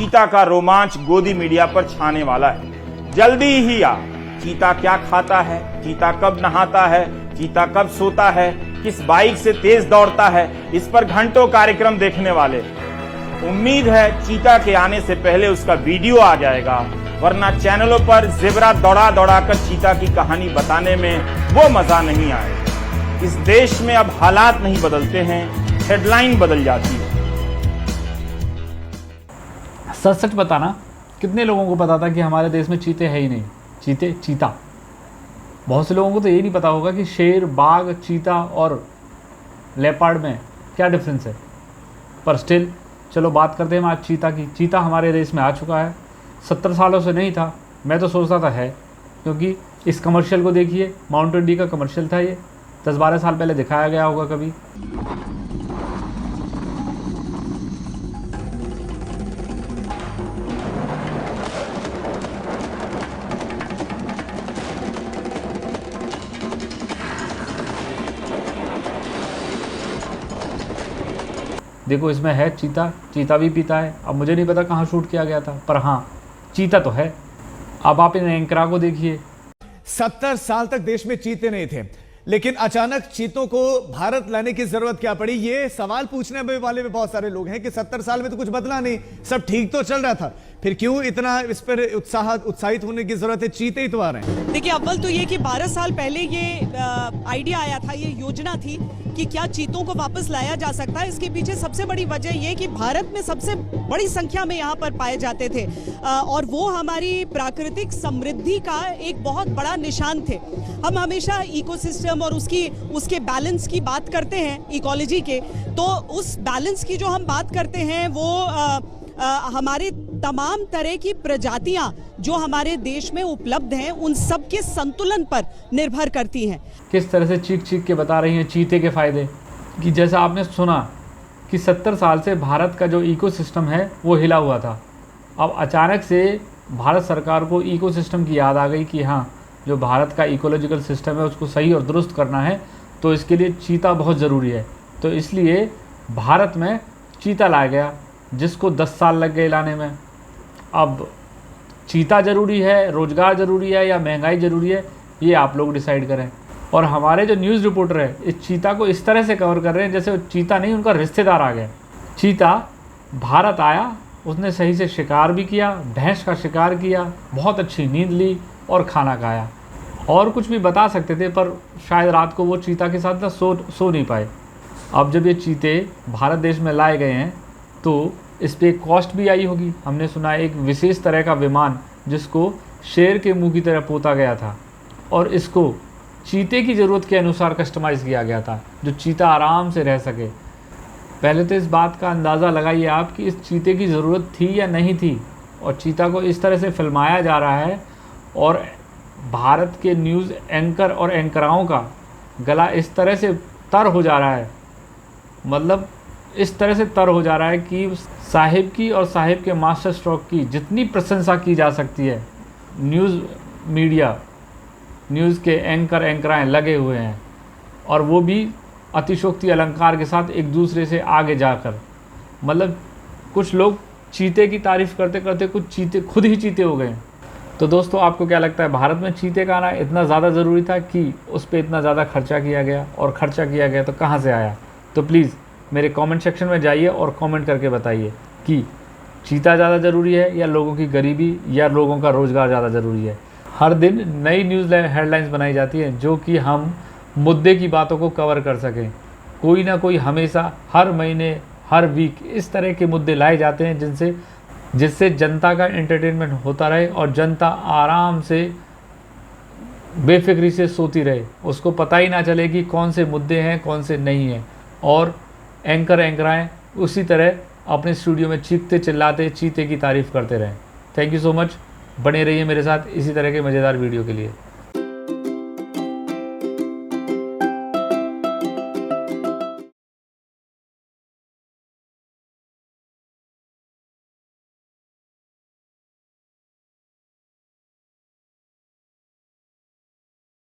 चीता का रोमांच गोदी मीडिया पर छाने वाला है। जल्दी ही आ, चीता क्या खाता है, चीता कब नहाता है, चीता कब सोता है, किस बाइक से तेज दौड़ता है, इस पर घंटों कार्यक्रम देखने वाले। उम्मीद है चीता के आने से पहले उसका वीडियो आ जाएगा, वरना चैनलों पर ज़ेबरा दौड़ा दौड़ा कर चीता की कहानी बताने में वो मजा नहीं आएगा। इस देश में अब हालात नहीं बदलते हैं, हेडलाइन बदल जाती है। सच सच बताना, कितने लोगों को पता था कि हमारे देश में चीते है ही नहीं? चीता बहुत से लोगों को तो ये नहीं पता होगा कि शेर, बाघ, चीता और लेपर्ड में क्या डिफरेंस है। पर स्टिल चलो बात करते हैं हम आज चीता की। चीता हमारे देश में आ चुका है, 70 सालों से नहीं था। मैं तो सोचता था है, क्योंकि इस कमर्शियल को देखिए, माउंटेन डी का कमर्शियल था ये, 10-12 साल पहले दिखाया गया होगा कभी। देखो इसमें है चीता भी पीता है। अब मुझे नहीं पता कहाँ शूट किया गया था, पर हाँ चीता तो है। अब आप इन एंकरा को देखिए। 70 साल तक देश में चीते नहीं थे, लेकिन अचानक चीतों को भारत लाने की जरूरत क्या पड़ी? ये सवाल पूछने में वाले भी बहुत सारे लोग हैं कि 70 साल में तो कुछ बदला नहीं, सब ठीक तो चल रहा था, फिर क्यों इतना इस पर उत्साहित होने की जरूरत है? चीते ही तो आ रहे हैं। देखिए, अव्वल तो ये कि 12 साल पहले ये आइडिया आया था, ये योजना थी कि क्या चीतों को वापस लाया जा सकता है। इसके पीछे सबसे बड़ी वजह ये कि भारत में सबसे बड़ी संख्या में यहाँ पर पाए जाते थे और वो हमारी प्राकृतिक समृद्धि का एक बहुत बड़ा निशान थे। हम हमेशा इकोसिस्टम और उसके बैलेंस की बात करते हैं, इकोलॉजी के, तो उस बैलेंस की जो हम बात करते हैं वो हमारे तमाम तरह की प्रजातियां जो हमारे देश में उपलब्ध हैं उन सब के संतुलन पर निर्भर करती हैं। किस तरह से चीख के बता रही हैं चीते के फायदे, कि जैसा आपने सुना कि 70 साल से भारत का जो इकोसिस्टम है वो हिला हुआ था। अब अचानक से भारत सरकार को इकोसिस्टम की याद आ गई कि हाँ, जो भारत का इकोलॉजिकल सिस्टम है उसको सही और दुरुस्त करना है, तो इसके लिए चीता बहुत ज़रूरी है। तो इसलिए भारत में चीता लाया गया, जिसको 10 साल लग गए लाने में। अब चीता ज़रूरी है, रोज़गार ज़रूरी है या महंगाई ज़रूरी है, ये आप लोग डिसाइड करें। और हमारे जो न्यूज़ रिपोर्टर है इस चीता को इस तरह से कवर कर रहे हैं जैसे चीता नहीं उनका रिश्तेदार आ गया। चीता भारत आया, उसने सही से शिकार भी किया, भैंस का शिकार किया, बहुत अच्छी नींद ली और खाना खाया। और कुछ भी बता सकते थे, पर शायद रात को वो चीता के साथ ना सो नहीं पाए। अब जब ये चीते भारत देश में लाए गए हैं तो इस पर एक कॉस्ट भी आई होगी। हमने सुना एक विशेष तरह का विमान जिसको शेर के मुंह की तरह पोता गया था और इसको चीते की ज़रूरत के अनुसार कस्टमाइज़ किया गया था, जो चीता आराम से रह सके। पहले तो इस बात का अंदाज़ा लगाइए आप कि इस चीते की ज़रूरत थी या नहीं थी, और चीता को इस तरह से फिल्माया जा रहा है और भारत के न्यूज़ एंकर और एंकराओं का गला इस तरह से तर हो जा रहा है, मतलब इस तरह से तर हो जा रहा है कि साहिब की और साहिब के मास्टर स्ट्रोक की जितनी प्रशंसा की जा सकती है, न्यूज़ के एंकराएँ लगे हुए हैं, और वो भी अतिशोक्ति अलंकार के साथ एक दूसरे से आगे जाकर। मतलब कुछ लोग चीते की तारीफ़ करते करते कुछ चीते खुद ही चीते हो गए। तो दोस्तों, आपको क्या लगता है, भारत में चीते का आना इतना ज़्यादा ज़रूरी था कि उस पर इतना ज़्यादा खर्चा किया गया? और ख़र्चा किया गया तो कहाँ से आया? तो प्लीज़ मेरे कमेंट सेक्शन में जाइए और कमेंट करके बताइए कि चीता ज़्यादा ज़रूरी है या लोगों की गरीबी या लोगों का रोज़गार ज़्यादा ज़रूरी है। हर दिन नई न्यूज़ हेडलाइंस बनाई जाती हैं जो कि हम मुद्दे की बातों को कवर कर सकें। कोई ना कोई हमेशा हर महीने, हर वीक इस तरह के मुद्दे लाए जाते हैं जिससे जनता का एंटरटेनमेंट होता रहे और जनता आराम से बेफिक्री से सोती रहे, उसको पता ही ना चले कि कौन से मुद्दे हैं कौन से नहीं हैं। और एंकराएँ उसी तरह अपने स्टूडियो में चीखते चिल्लाते चीते की तारीफ़ करते रहें। Thank you so much. बने रहिए मेरे साथ इसी तरह के मज़ेदार वीडियो के लिए।